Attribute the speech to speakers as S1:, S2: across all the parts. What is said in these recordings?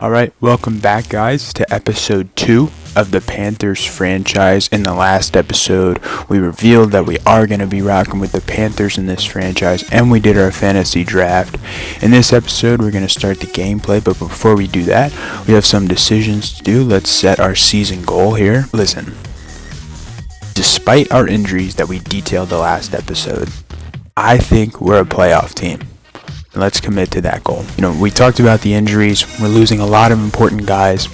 S1: Alright, welcome back guys to episode 2 of the Panthers franchise. In the last episode, we revealed that we are going to be rocking with the Panthers in this franchise, and we did our fantasy draft. In this episode, we're going to start the gameplay, but before we do that, we have some decisions to do. Let's set our season goal here. Listen, despite our injuries that we detailed the last episode, I think we're a playoff team. Let's commit to that goal. We talked about the injuries. We're losing a lot of important guys,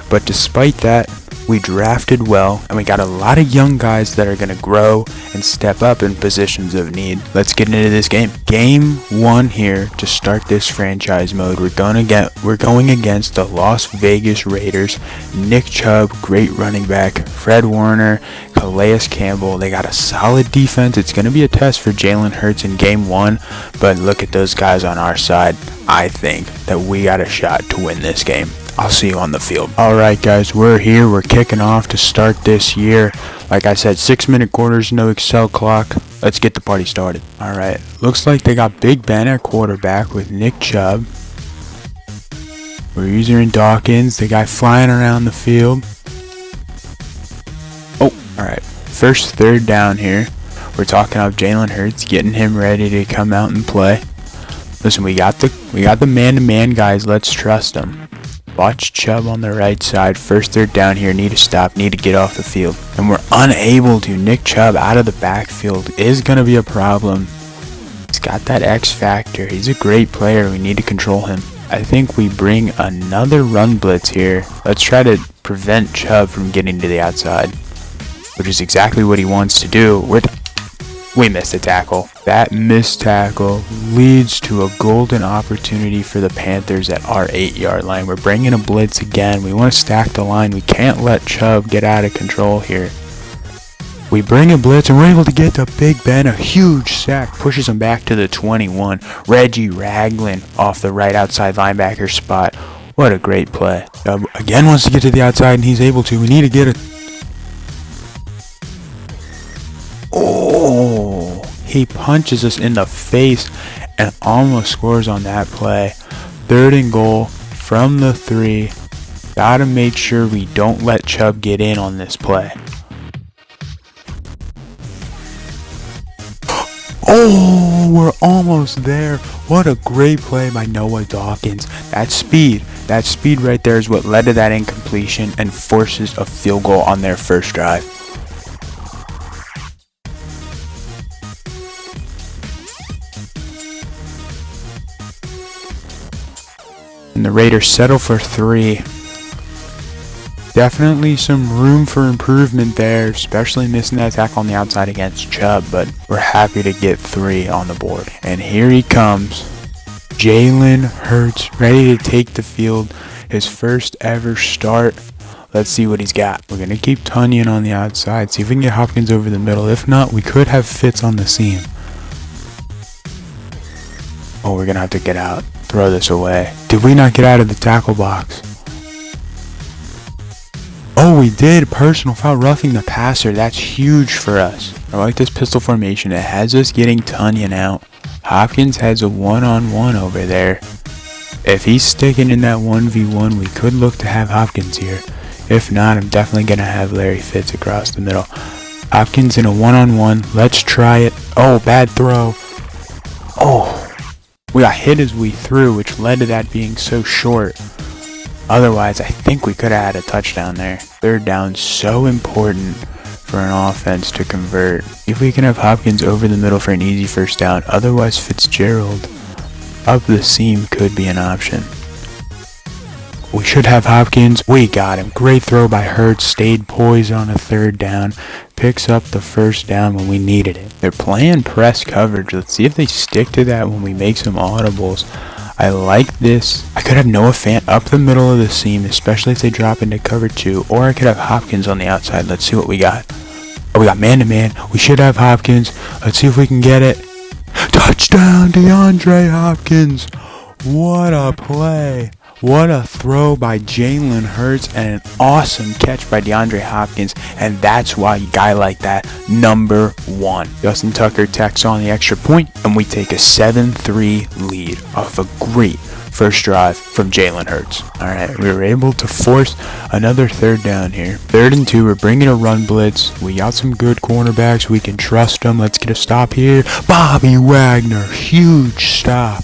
S1: but despite that, we drafted well, and we got a lot of young guys that are going to grow and step up in positions of need. Let's get into this game. Game 1 here to start this franchise mode. We're going against the Las Vegas Raiders. Nick Chubb, great running back. Fred Warner, Calais Campbell. They got a solid defense. It's going to be a test for Jalen Hurts in game 1, but look at those guys on our side. I think that we got a shot to win this game. I'll see you on the field. Alright guys, we're here. We're kicking off to start this year. Like I said, 6-minute quarters, no Excel clock. Let's get the party started. Alright, looks like they got Big Ben at quarterback with Nick Chubb. We're using Dawkins, the guy flying around the field. Oh, alright. First third down here. We're talking about Jalen Hurts, getting him ready to come out and play. Listen, we got the man-to-man guys. Let's trust them. Watch Chubb on the right side. First third down here. Need to stop. Need to get off the field. And we're unable to. Nick Chubb out of the backfield is going to be a problem. He's got that X factor. He's a great player. We need to control him. I think we bring another run blitz here. Let's try to prevent Chubb from getting to the outside, which is exactly what he wants to do. We missed a tackle. That missed tackle leads to a golden opportunity for the Panthers at our 8-yard line. We're bringing a blitz again. We want to stack the line. We can't let Chubb get out of control here. We bring a blitz and we're able to get to Big Ben. A huge sack pushes him back to the 21. Reggie Ragland off the right outside linebacker spot. What a great play. Chubb again wants to get to the outside, and he's able to. We need to get it. Oh, he punches us in the face and almost scores on that play. 3rd and goal from the 3. Gotta make sure we don't let Chubb get in on this play. Oh, we're almost there. What a great play by Noah Dawkins. That speed right there is what led to that incompletion and forces a field goal on their first drive. And the Raiders settle for 3. Definitely some room for improvement there, especially missing that tackle on the outside against Chubb, but we're happy to get 3 on the board. And here he comes. Jalen Hurts, ready to take the field. His first ever start. Let's see what he's got. We're going to keep Tunyon on the outside, see if we can get Hopkins over the middle. If not, we could have Fitz on the seam. Oh, we're going to have to get out. Throw this away. Did we not get out of the tackle box? Oh, we did. Personal foul, roughing the passer. That's huge for us. I like this pistol formation. It has us getting Tunyon out. Hopkins has a one-on-one over there. If he's sticking in that 1v1, we could look to have Hopkins here. If not, I'm definitely going to have Larry Fitz across the middle. Hopkins in a one-on-one. Let's try it. Oh, bad throw. Oh. We got hit as we threw, which led to that being so short. Otherwise, I think we could have had a touchdown there. 3rd down, so important for an offense to convert. If we can have Hopkins over the middle for an easy first down, otherwise Fitzgerald up the seam could be an option. We should have Hopkins. We got him. Great throw by Hurts. Stayed poised on a 3rd down. Picks up the first down when we needed it. They're playing press coverage. Let's see if they stick to that when we make some audibles. I like this. I could have Noah Fant up the middle of the seam, especially if they drop into cover 2. Or I could have Hopkins on the outside. Let's see what we got. Oh, we got man-to-man. We should have Hopkins. Let's see if we can get it. Touchdown, DeAndre Hopkins. What a play. What a throw by Jalen Hurts and an awesome catch by DeAndre Hopkins, and that's why a guy like that, number 1. Justin Tucker tacks on the extra point, and we take a 7-3 lead off a great first drive from Jalen Hurts. Alright, we were able to force another third down here. 3rd and 2, we're bringing a run blitz. We got some good cornerbacks. We can trust them. Let's get a stop here. Bobby Wagner, huge stop.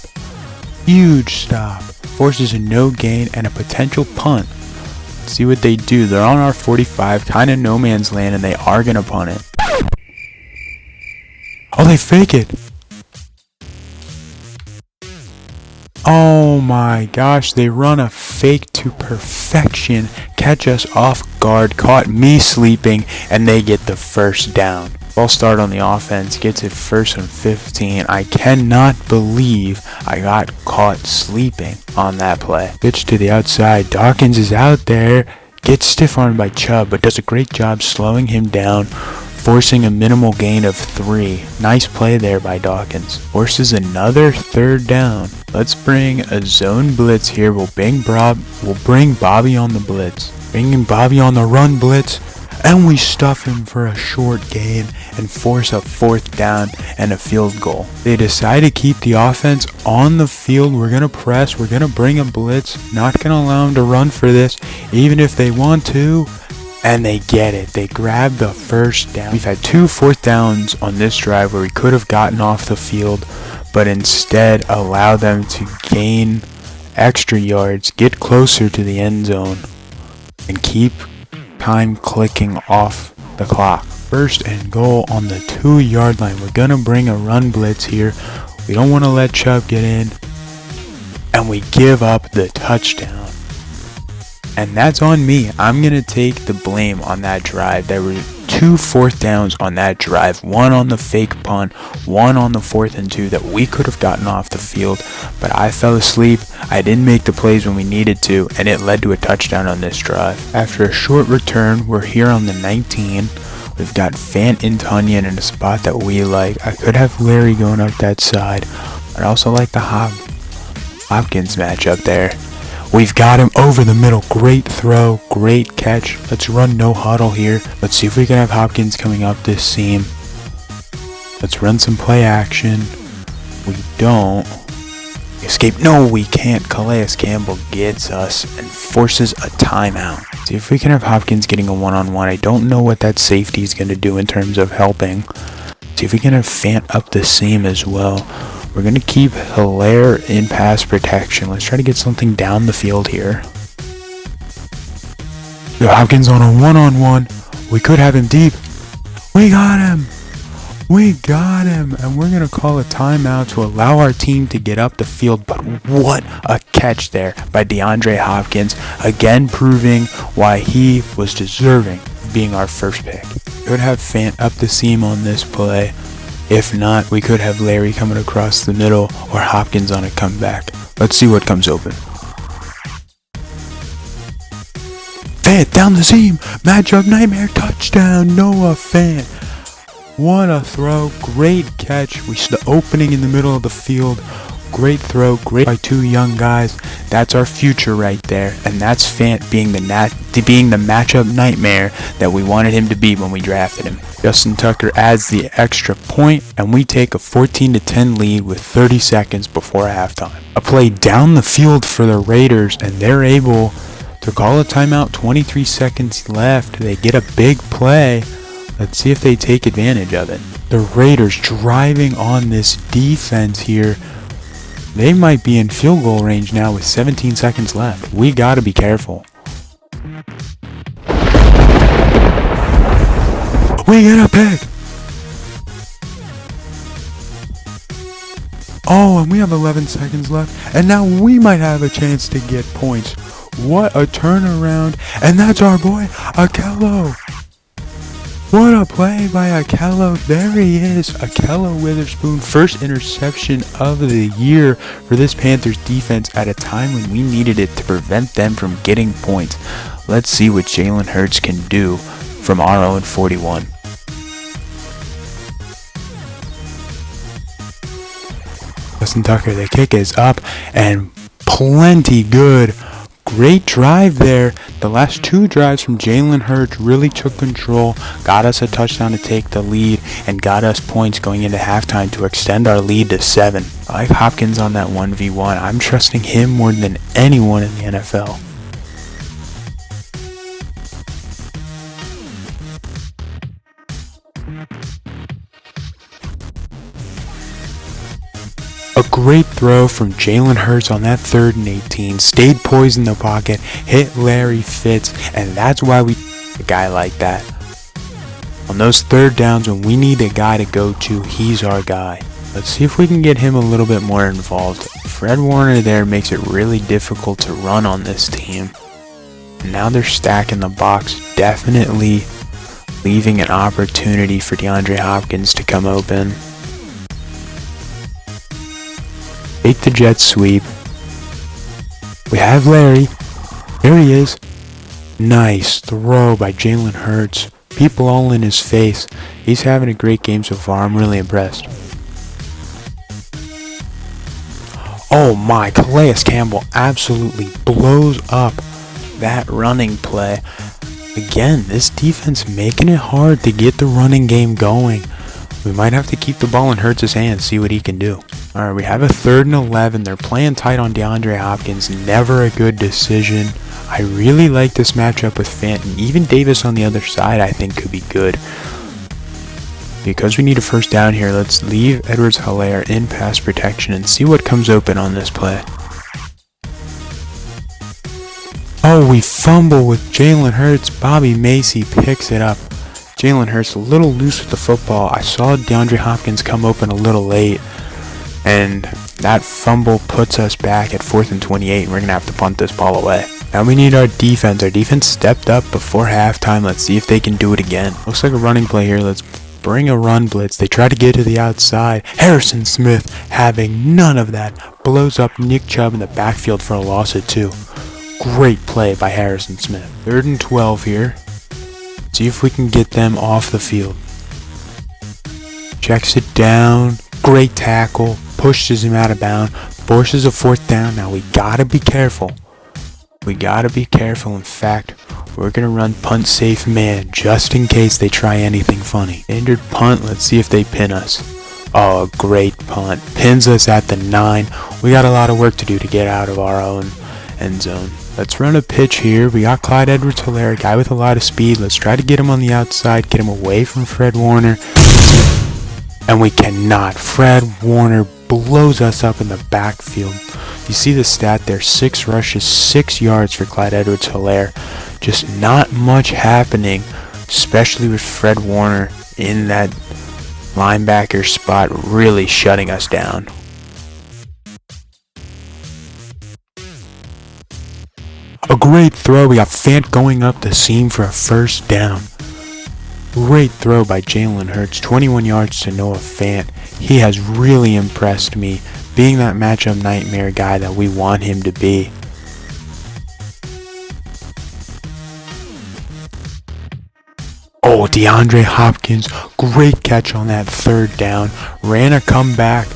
S1: Huge stop. Forces a no gain and a potential punt. Let's see what they do. They're on our 45, kind of no man's land, and they are going to punt it. Oh, they fake it. Oh my gosh, they run a fake to perfection, catch us off guard, caught me sleeping, and they get the first down. Ball start on the offense, gets it 1st and 15. I cannot believe I got caught sleeping on that play. Pitch to the outside, Dawkins is out there, gets stiff-armed by Chubb, but does a great job slowing him down, forcing a minimal gain of 3. Nice play there by Dawkins. Forces another 3rd down. Let's bring a zone blitz here. We'll bring Bobby on the blitz. Bringing Bobby on the run blitz. And we stuff him for a short gain and force a 4th down and a field goal. They decide to keep the offense on the field. We're going to press. We're going to bring a blitz. Not going to allow them to run for this, even if they want to. And they get it. They grab the 1st down. We've had 2 4th downs on this drive where we could have gotten off the field, but instead allow them to gain extra yards, get closer to the end zone, and keep time clicking off the clock. 1st and goal on the 2-yard line. We're going to bring a run blitz here. We don't want to let Chubb get in. And we give up the touchdown. And that's on me. I'm going to take the blame on that drive. There were 2 4th downs on that drive. 1 on the fake punt, 1 on the 4th and 2 that we could have gotten off the field. But I fell asleep. I didn't make the plays when we needed to, and it led to a touchdown on this drive. After a short return, we're here on the 19. We've got Fant and Tunyon in a spot that we like. I could have Larry going up that side. I also like the Hopkins matchup there. We've got him over the middle. Great throw, great catch. Let's run no huddle here. Let's see if we can have Hopkins coming up this seam. Let's run some play action. We don't. Escape. No, we can't. Calais Campbell gets us and forces a timeout. See if we can have Hopkins getting a one-on-one. I don't know what that safety is going to do in terms of helping. See if we can have Fant up the seam as well. We're going to keep Hilaire in pass protection. Let's try to get something down the field here. Hopkins on a one-on-one. We could have him deep. We got him. We got him. And we're going to call a timeout to allow our team to get up the field. But what a catch there by DeAndre Hopkins. Again proving why he was deserving of being our first pick. Could have Fant up the seam on this play. If not, we could have Larry coming across the middle or Hopkins on a comeback. Let's see what comes open. Fant down the seam. Matchup nightmare touchdown. Noah Fant. What a throw. Great catch. We see the opening in the middle of the field. Great throw. Great by 2 young guys. That's our future right there. And that's Fant being the matchup nightmare that we wanted him to be when we drafted him. Justin Tucker adds the extra point, and we take a 14-10 lead with 30 seconds before halftime. A play down the field for the Raiders, and they're able to call a timeout. 23 seconds left. They get a big play. Let's see if they take advantage of it. The Raiders driving on this defense here. They might be in field goal range now with 17 seconds left. We got to be careful. We get a pick. Oh, and we have 11 seconds left. And now we might have a chance to get points. What a turnaround. And that's our boy, Akello. What a play by Akello. There he is. Akello Witherspoon. First interception of the year for this Panthers defense at a time when we needed it to prevent them from getting points. Let's see what Jalen Hurts can do from our own 41. Justin Tucker, the kick is up and plenty good. great drive there. The last 2 drives from Jalen Hurts really took control, got us a touchdown to take the lead, and got us points going into halftime to extend our lead to 7. I like Hopkins on that 1v1. I'm trusting him more than anyone in the NFL. A great throw from Jalen Hurts on that 3rd and 18, stayed poised in the pocket, hit Larry Fitz, and that's why we a guy like that. On those 3rd downs when we need a guy to go to, he's our guy. Let's see if we can get him a little bit more involved. Fred Warner there makes it really difficult to run on this team. And now they're stacking the box, definitely leaving an opportunity for DeAndre Hopkins to come open. Take the jet sweep. We have Larry. There he is. Nice throw by Jalen Hurts. People all in his face. He's having a great game so far. I'm really impressed. Oh my, Calais Campbell absolutely blows up that running play. Again, this defense making it hard to get the running game going. We might have to keep the ball in Hurts' hands, see what he can do. Alright, we have a 3rd and 11. They're playing tight on DeAndre Hopkins. Never a good decision. I really like this matchup with Fant. Even Davis on the other side I think could be good. Because we need a 1st down here, let's leave Edwards-Helaire in pass protection and see what comes open on this play. Oh, we fumble with Jalen Hurts. Bobby Macy picks it up. Jalen Hurts a little loose with the football. I saw DeAndre Hopkins come open a little late. And that fumble puts us back at 4th and 28. And we're going to have to punt this ball away. Now we need our defense. Our defense stepped up before halftime. Let's see if they can do it again. Looks like a running play here. Let's bring a run blitz. They try to get to the outside. Harrison Smith having none of that. Blows up Nick Chubb in the backfield for a loss of 2. Great play by Harrison Smith. 3rd and 12 here. See if we can get them off the field. Checks it down. Great tackle. Pushes him out of bounds. Forces a 4th down. Now we gotta be careful. We gotta be careful. In fact, we're gonna run punt safe man just in case they try anything funny. Standard punt. Let's see if they pin us. Oh, great punt. Pins us at the 9. We got a lot of work to do to get out of our own end zone. Let's run a pitch here. We got Clyde Edwards-Helaire, a guy with a lot of speed. Let's try to get him on the outside, get him away from Fred Warner. And we cannot. Fred Warner blows us up in the backfield. You see the stat there, 6 rushes, 6 yards for Clyde Edwards-Helaire. Just not much happening, especially with Fred Warner in that linebacker spot, really shutting us down. A great throw. We got Fant going up the seam for a 1st down. Great throw by Jalen Hurts. 21 yards to Noah Fant. He has really impressed me, being that matchup nightmare guy that we want him to be. Oh, DeAndre Hopkins. Great catch on that 3rd down. Ran a comeback.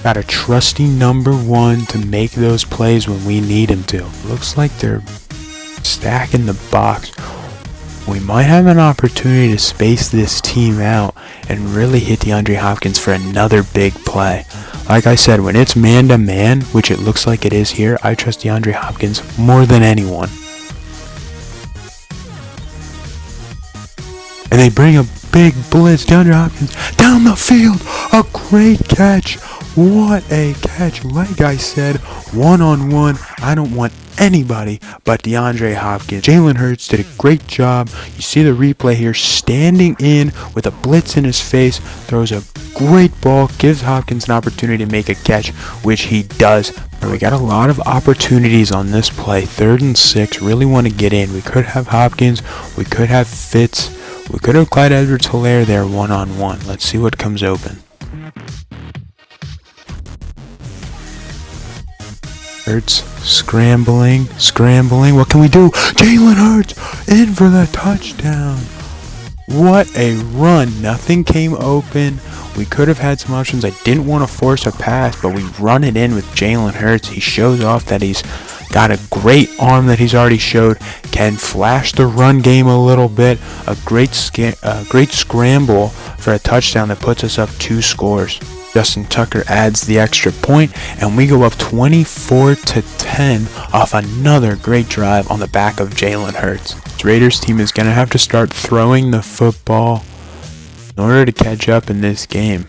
S1: Got a trusty number 1 to make those plays when we need him to. Looks like they're stacking the box. We might have an opportunity to space this team out and really hit DeAndre Hopkins for another big play. Like I said, when it's man-to-man, which it looks like it is here, I trust DeAndre Hopkins more than anyone. And they bring a big blitz. DeAndre Hopkins down the field. A great catch. What a catch. Like I said, one-on-one. I don't want anybody but DeAndre Hopkins. Jalen Hurts did a great job. You see the replay here, standing in with a blitz in his face, throws a great ball, gives Hopkins an opportunity to make a catch, which he does. And we got a lot of opportunities on this play. 3rd and 6, really want to get in. We could have Hopkins, we could have Fitz, we could have Clyde Edwards-Helaire there one-on-one. Let's see what comes open. Hurts scrambling. What can we do? Jalen Hurts in for the touchdown. What a run. Nothing came open. We could have had some options. I didn't want to force a pass, but we run it in with Jalen Hurts. He shows off that he's Got a great arm that he's already showed. Can flash the run game a little bit. A great scramble for a touchdown that puts us up 2 scores. Justin Tucker adds the extra point, and we go up 24-10 off another great drive on the back of Jalen Hurts. This Raiders team is going to have to start throwing the football in order to catch up in this game.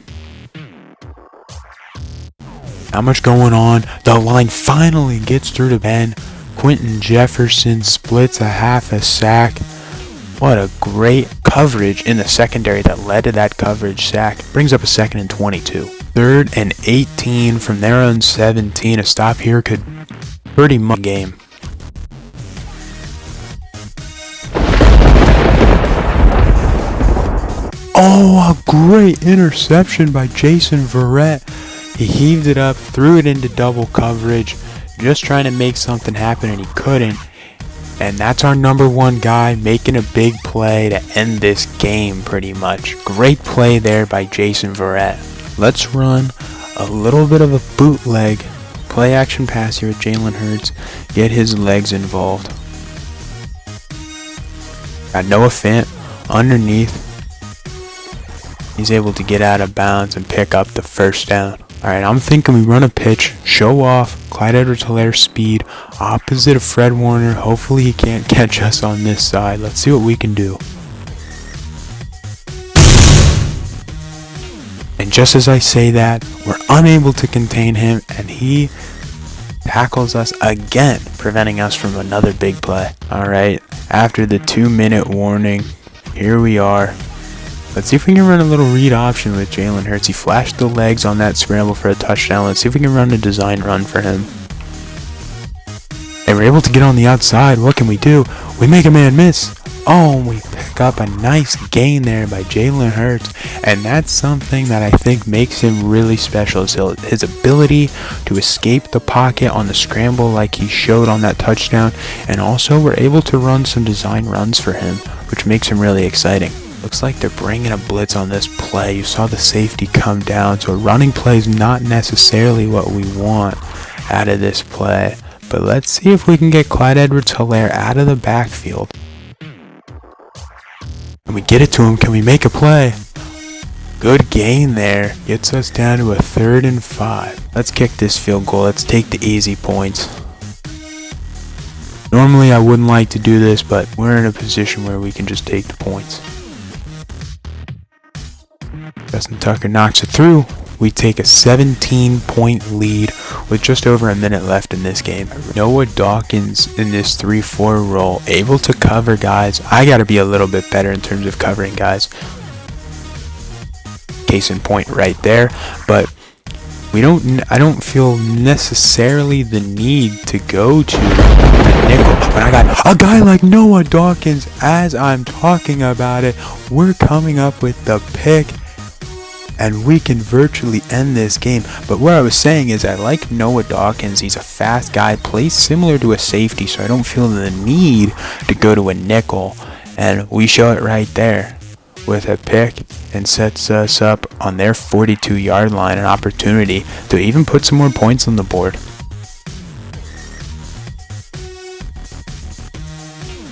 S1: Not much going on. The line finally gets through to Ben. Quentin Jefferson splits a half a sack. What a great coverage in the secondary that led to that coverage sack. Brings up a 2nd and 22. 3rd and 18 from their own 17. A stop here could pretty much game. Oh, a great interception by Jason Verrett. He heaved it up, threw it into double coverage, just trying to make something happen, and he couldn't. And that's our number 1 guy making a big play to end this game pretty much. Great play there by Jason Verrett. Let's run a little bit of a bootleg play action pass here with Jalen Hurts. Get his legs involved. Got Noah Fant underneath. He's able to get out of bounds and pick up the first down. Alright, I'm thinking we run a pitch, show off Clyde Edwards-Hilaire's speed, opposite of Fred Warner. Hopefully he can't catch us on this side. Let's see what we can do. And just as I say that, we're unable to contain him, and he tackles us again, preventing us from another big play. Alright, after the 2-minute warning, here we are. Let's see if we can run a little read option with Jalen Hurts. He flashed the legs on that scramble for a touchdown. Let's see if we can run a design run for him. And we're able to get on the outside. What can we do? We make a man miss. Oh, we pick up a nice gain there by Jalen Hurts. And that's something that I think makes him really special, is his ability to escape the pocket on the scramble like he showed on that touchdown. And also we're able to run some design runs for him, which makes him really exciting. Looks like they're bringing a blitz on this play. You saw the safety come down, so a running play is not necessarily what we want out of this play. But let's see if we can get Clyde Edwards-Hilaire out of the backfield. And we get it to him. Can we make a play? Good gain there. Gets us down to a 3rd and 5. Let's kick this field goal. Let's take the easy points. Normally I wouldn't like to do this, but we're in a position where we can just take the points. Justin Tucker knocks it through. We take a 17-point lead with just over a minute left in this game. Noah Dawkins in this 3-4 role, able to cover guys. I got to be a little bit better in terms of covering guys. Case in point right there. But I don't feel necessarily the need to go to the nickel. But I got a guy like Noah Dawkins as I'm talking about it. We're coming up with the pick, and we can virtually end this game. But what I was saying is I like Noah Dawkins. He's a fast guy, plays similar to a safety, so I don't feel the need to go to a nickel. And we show it right there with a pick, and sets us up on their 42-yard line, an opportunity to even put some more points on the board.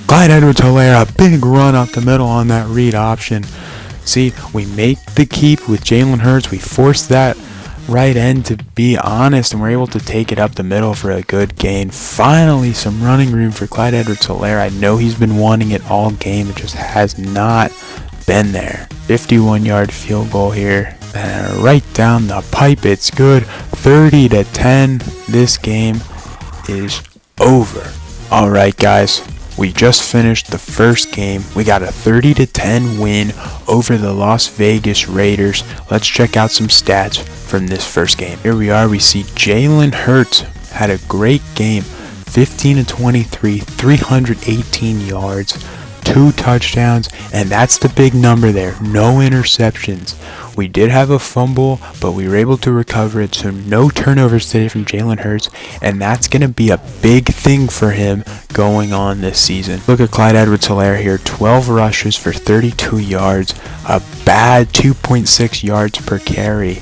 S1: Clyde Edwards-Hilaire, a big run up the middle on that read option. See, we make the keep with Jalen Hurts. We force that right end to be honest, and we're able to take it up the middle for a good gain. Finally, some running room for Clyde Edwards-Hilaire. I know he's been wanting it all game. It just has not been there. 51-yard field goal here. And right down the pipe. It's good. 30-10. This game is over. All right, guys. We just finished the first game. We got a 30-10 win over the Las Vegas Raiders. Let's check out some stats from this first game. Here we are. We see Jalen Hurts had a great game. 15-23, 318 yards, 2 touchdowns, and that's the big number there. No interceptions. We did have a fumble, but we were able to recover it, so no turnovers today from Jalen Hurts, and that's going to be a big thing for him going on this season. Look at Clyde Edwards-Hilaire here, 12 rushes for 32 yards, a bad 2.6 yards per carry.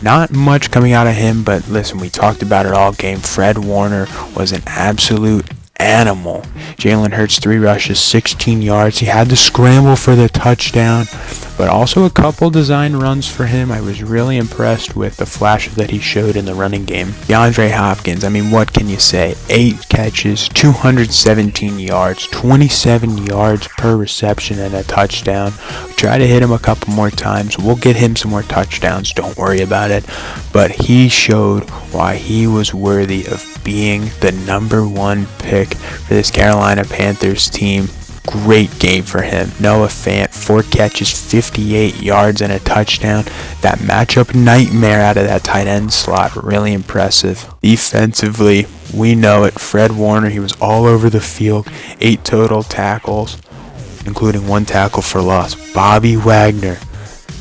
S1: Not much coming out of him, but listen, we talked about it all game. Fred Warner was an absolute animal. Jalen Hurts, 3 rushes, 16 yards. He had to scramble for the touchdown, but also a couple design runs for him. I was really impressed with the flashes that he showed in the running game. DeAndre Hopkins, I mean, what can you say? 8 catches, 217 yards, 27 yards per reception and a touchdown. We try to hit him a couple more times. We'll get him some more touchdowns, don't worry about it. But he showed why he was worthy of being the #1 pick for this Carolina Panthers team. Great game for him. Noah Fant, 4 catches, 58 yards and a touchdown. That matchup nightmare out of that tight end slot, really impressive. Defensively, we know it. Fred Warner, he was all over the field. 8 total tackles, including 1 tackle for loss. Bobby Wagner.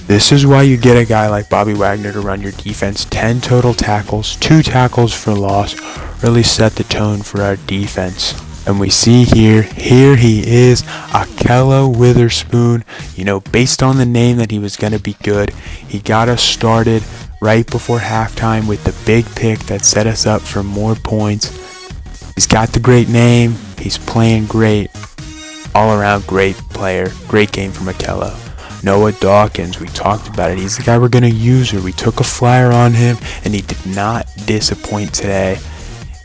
S1: This is why you get a guy like Bobby Wagner to run your defense. 10 total tackles, 2 tackles for loss. Really set the tone for our defense. And we see here he is, Ahkello Witherspoon. You know, based on the name that he was going to be good. He got us started right before halftime with the big pick that set us up for more points. He's got the great name. He's playing great. All around great player. Great game from Ahkello. Noah Dawkins, we talked about it. He's the guy we're going to use here. We took a flyer on him, and he did not disappoint today.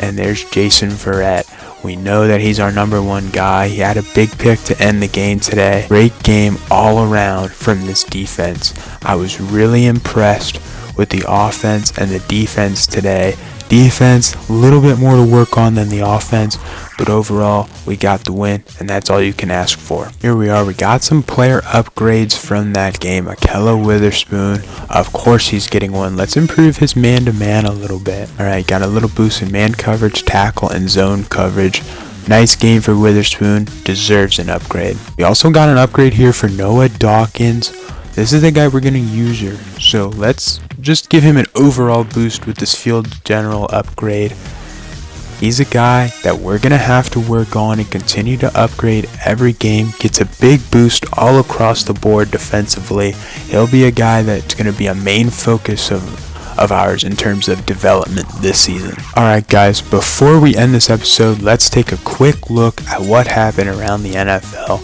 S1: And there's Jason Verrett. We know that he's our #1 guy. He had a big pick to end the game today. Great game all around from this defense. I was really impressed with the offense and the defense today. Defense, a little bit more to work on than the offense, but overall, we got the win, and that's all you can ask for. Here we are. We got some player upgrades from that game. Ahkello Witherspoon, of course he's getting one. Let's improve his man-to-man a little bit. All right, got a little boost in man coverage, tackle, and zone coverage. Nice game for Witherspoon. Deserves an upgrade. We also got an upgrade here for Noah Dawkins. This is the guy we're going to use here. So let's just give him an overall boost with this field general upgrade. He's a guy that we're going to have to work on and continue to upgrade every game. Gets a big boost all across the board defensively. He'll be a guy that's going to be a main focus of ours in terms of development this season. Alright guys, before we end this episode, let's take a quick look at what happened around the NFL.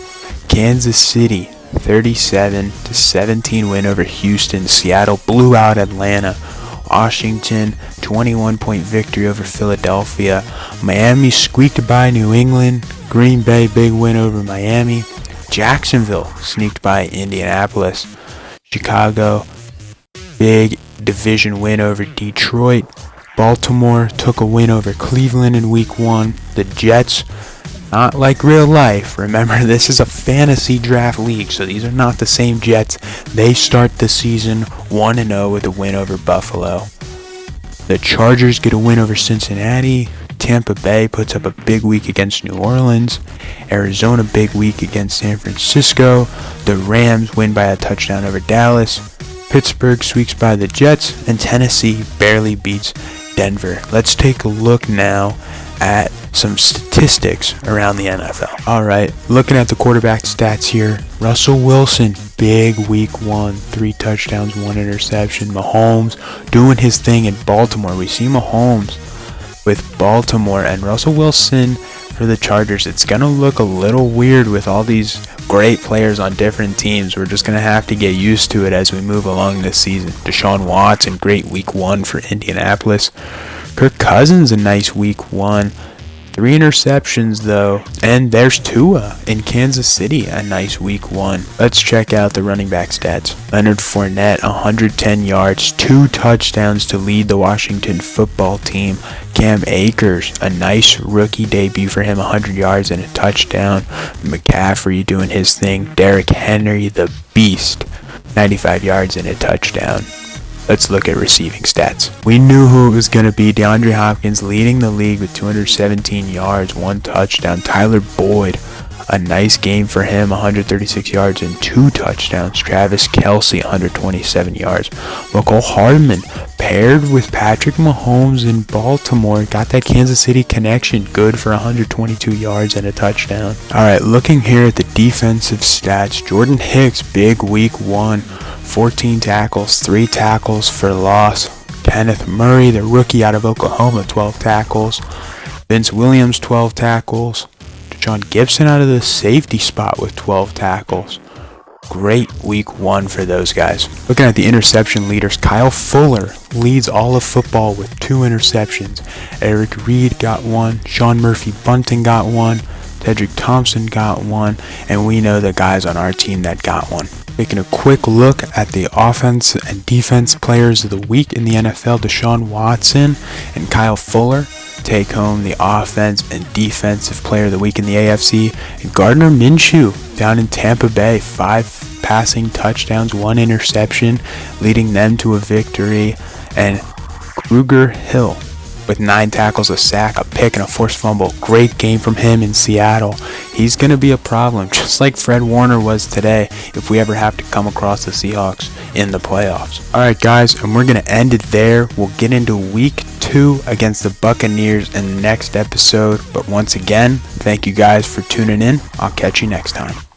S1: Kansas City 37-17 win over Houston. Seattle blew out Atlanta. Washington 21-point victory over Philadelphia. Miami squeaked by New England. Green Bay big win over Miami. Jacksonville sneaked by Indianapolis. Chicago big division win over Detroit. Baltimore took a win over Cleveland in week 1. The Jets, not like real life. Remember, this is a fantasy draft league, so these are not the same Jets. They start the season 1-0 with a win over Buffalo. The Chargers get a win over Cincinnati. Tampa Bay puts up a big week against New Orleans. Arizona big week against San Francisco. The Rams win by a touchdown over Dallas. Pittsburgh squeaks by the Jets. And Tennessee barely beats Denver. Let's take a look now at some statistics around the NFL. Alright, looking at the quarterback stats here. Russell Wilson, big week 1, 3 touchdowns, 1 interception. Mahomes doing his thing in Baltimore. We see Mahomes with Baltimore and Russell Wilson for the Chargers. It's going to look a little weird with all these great players on different teams. We're just going to have to get used to it as we move along this season. Deshaun Watson, great week 1 for Indianapolis. Kirk Cousins, a nice week 1. 3 interceptions though. And there's Tua in Kansas City, a nice week 1. Let's check out the running back stats. Leonard Fournette, 110 yards, 2 touchdowns to lead the Washington football team. Cam Akers, a nice rookie debut for him, 100 yards and a touchdown. McCaffrey doing his thing. Derrick Henry, the beast, 95 yards and a touchdown. Let's look at receiving stats. We knew who it was going to be. DeAndre Hopkins leading the league with 217 yards, 1 touchdown. Tyler Boyd, a nice game for him, 136 yards and 2 touchdowns. Travis Kelce, 127 yards. Mecole Hardman paired with Patrick Mahomes in Baltimore. Got that Kansas City connection. Good for 122 yards and a touchdown. Alright, looking here at the defensive stats. Jordan Hicks, big week 1. 14 tackles, 3 tackles for loss. Kenneth Murray, the rookie out of Oklahoma, 12 tackles. Vince Williams, 12 tackles. John Gibson out of the safety spot with 12 tackles. Great week 1 for those guys. Looking at the interception leaders, Kyle Fuller leads all of football with 2 interceptions. Eric Reed got 1. Sean Murphy Bunting got 1. Tedrick Thompson got 1. And we know the guys on our team that got 1. Taking a quick look at the offense and defense players of the week in the NFL, Deshaun Watson and Kyle Fuller take home the offense and defensive player of the week in the AFC. And Gardner Minshew down in Tampa Bay, 5 passing touchdowns, 1 interception, leading them to a victory. And Kruger Hill with 9 tackles, a sack, a pick, and a forced fumble. Great game from him in Seattle. He's going to be a problem, just like Fred Warner was today, if we ever have to come across the Seahawks in the playoffs. Alright guys, and we're going to end it there. We'll get into week 2 against the Buccaneers in the next episode. But once again, thank you guys for tuning in. I'll catch you next time.